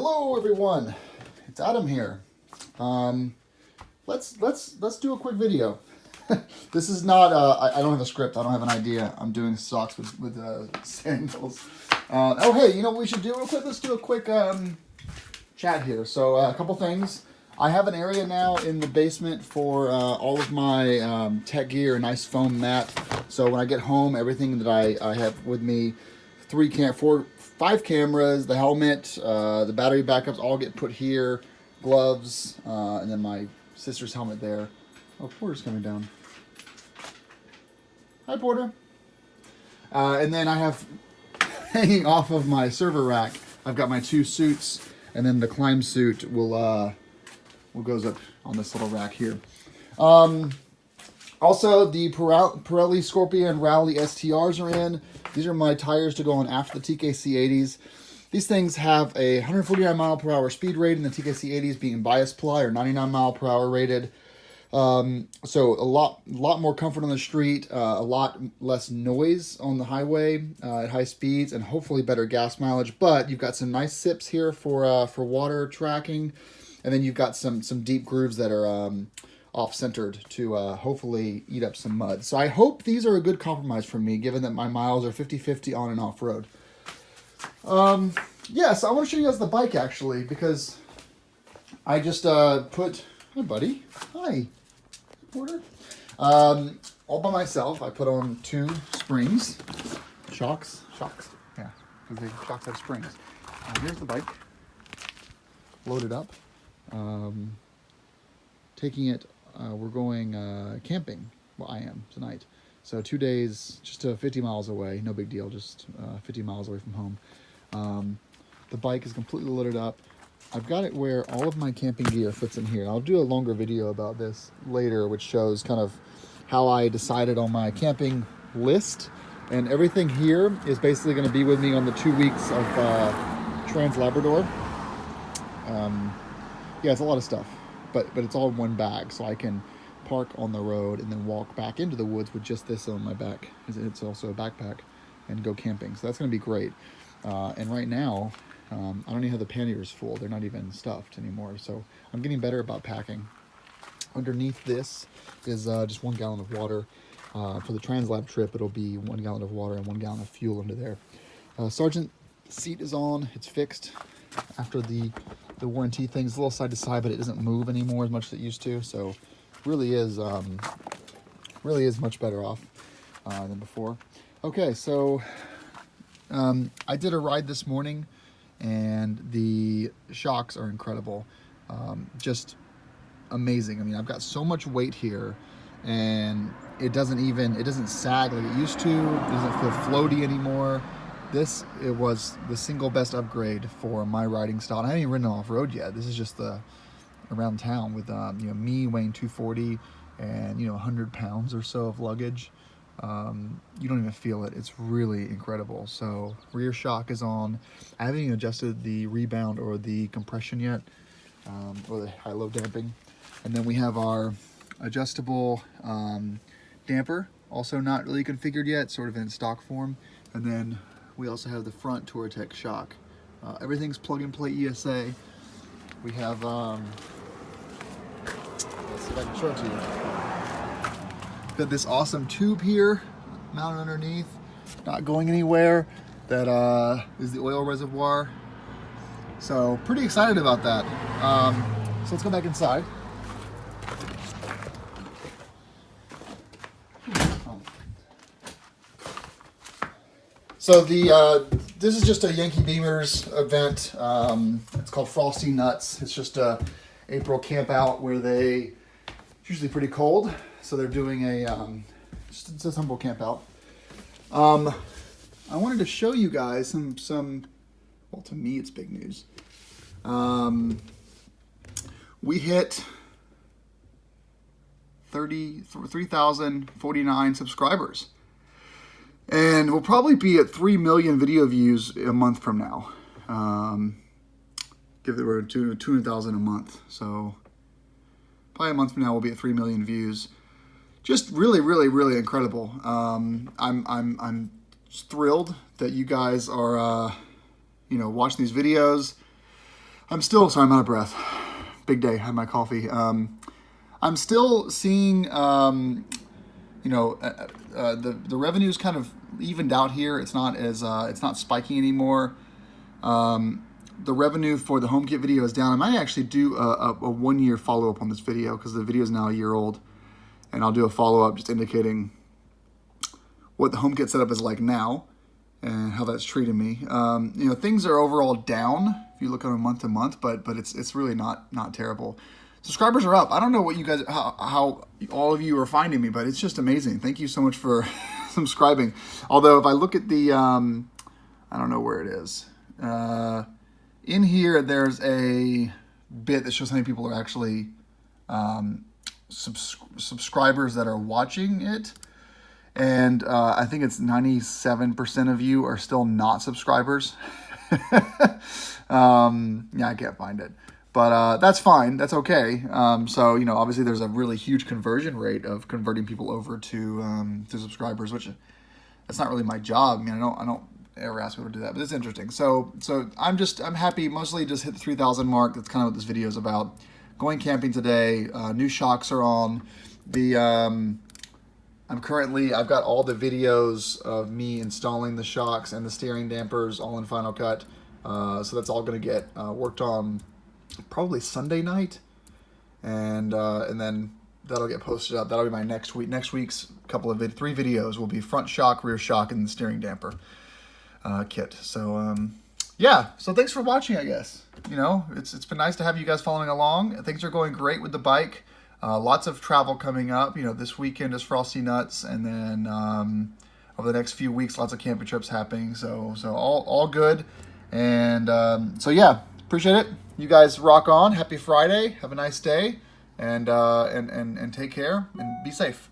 Hello everyone, it's Adam here. Let's do a quick video. This is not I don't have a script. I don't have an idea. I'm doing socks with sandals. Oh hey, you know what we should do real quick? Let's do a quick chat here. So a couple things. I have an area now in the basement for all of my tech gear, a nice foam mat. So when I get home, everything that I have with me, 5 cameras, the helmet, the battery backups all get put here, gloves, and then my sister's helmet there. Oh, Porter's coming down. Hi, Porter. And then I have hanging off of my server rack, I've got my 2 suits, and then the climb suit will goes up on this little rack here. Also, the Pirelli Scorpion Rally STRs are in. These are my tires to go on after the TKC 80s. These things have a 149 mile per hour speed rating, the TKC 80s being bias ply or 99 mile per hour rated. So a lot more comfort on the street, a lot less noise on the highway at high speeds, and hopefully better gas mileage. But you've got some nice sips here for water tracking, and then you've got some deep grooves that are off-centered to hopefully eat up some mud. So I hope these are a good compromise for me, given that my miles are 50-50 on and off-road. Yes, I want to show you guys the bike, actually, because I just put... Hi, buddy. Hi, Porter. All by myself, I put on 2 springs. Shocks. Yeah, because the shocks have springs. Here's the bike. Loaded up. Taking it... we're going camping. Well, I am tonight. So 2 days, just 50 miles away. No big deal, just 50 miles away from home. The bike is completely loaded up. I've got it where all of my camping gear fits in here. I'll do a longer video about this later, which shows kind of how I decided on my camping list. And everything here is basically going to be with me on the 2 weeks of Trans-Labrador. Yeah, it's a lot of stuff. But it's all in one bag, so I can park on the road and then walk back into the woods with just this on my back. It's also a backpack, and go camping. So that's going to be great. And right now, I don't even have the panniers full. They're not even stuffed anymore. So I'm getting better about packing. Underneath this is just 1 gallon of water. For the Translab trip, it'll be 1 gallon of water and 1 gallon of fuel under there. Sergeant seat is on. It's fixed after the warranty thing's a little side to side, but it doesn't move anymore as much as it used to. So really is much better off than before. Okay, so I did a ride this morning, and the shocks are incredible. Just amazing. I mean, I've got so much weight here, and it doesn't sag like it used to. It doesn't feel floaty anymore. It was the single best upgrade for my riding style. And I haven't even ridden off-road yet. This is just around town with me weighing 240 and 100 pounds or so of luggage. You don't even feel it. It's really incredible. So rear shock is on. I haven't even adjusted the rebound or the compression yet, or the high-low damping. And then we have our adjustable damper, also not really configured yet, sort of in stock form. And then we also have the front Touratech shock. Everything's plug-and-play ESA. We have, let's see if I can show it to you. Got this awesome tube here, mounted underneath, not going anywhere. That is the oil reservoir. So pretty excited about that. So let's go back inside. So this is just a Yankee Beemers event. It's called Frosty Nuts. It's just a April camp out where it's usually pretty cold. So they're doing just a simple camp out. I wanted to show you guys some, well, to me it's big news. We hit 3,049 subscribers. And we'll probably be at 3 million video views a month from now. Give it we're 200,000 a month. So probably a month from now we'll be at 3 million views. Just really, really, really incredible. I'm thrilled that you guys are, watching these videos. I'm still, sorry, I'm out of breath. Big day, had my coffee. I'm still seeing, the revenue's kind of evened out here. It's not as, it's not spiking anymore. The revenue for the HomeKit video is down. I might actually do a 1-year follow-up on this video because the video is now a year old. And I'll do a follow-up just indicating what the HomeKit setup is like now and how that's treating me. Things are overall down if you look on a month-to-month, but it's really not terrible. Subscribers are up. I don't know what you guys, how all of you are finding me, but it's just amazing. Thank you so much for subscribing. Although if I look at the, I don't know where it is. In here, there's a bit that shows how many people are actually subscribers that are watching it. And I think it's 97% of you are still not subscribers. Yeah, I can't find it. But that's fine. That's okay. So, obviously there's a really huge conversion rate of converting people over to subscribers, which that's not really my job. I mean, I don't ever ask people to do that, but it's interesting. So I'm happy, mostly just hit the 3,000 mark. That's kind of what this video is about. Going camping today. New shocks are on. I've got all the videos of me installing the shocks and the steering dampers all in Final Cut. So that's all going to get worked on probably Sunday night. And then that'll get posted up. That'll be my next week. Next week's couple of 3 videos will be front shock, rear shock, and the steering damper kit. So yeah, so thanks for watching, I guess. It's been nice to have you guys following along. Things are going great with the bike. Lots of travel coming up. This weekend is Frosty Nuts, and then over the next few weeks, lots of camping trips happening. So all good. And so yeah, appreciate it. You guys rock on. Happy Friday. Have a nice day, and take care and be safe.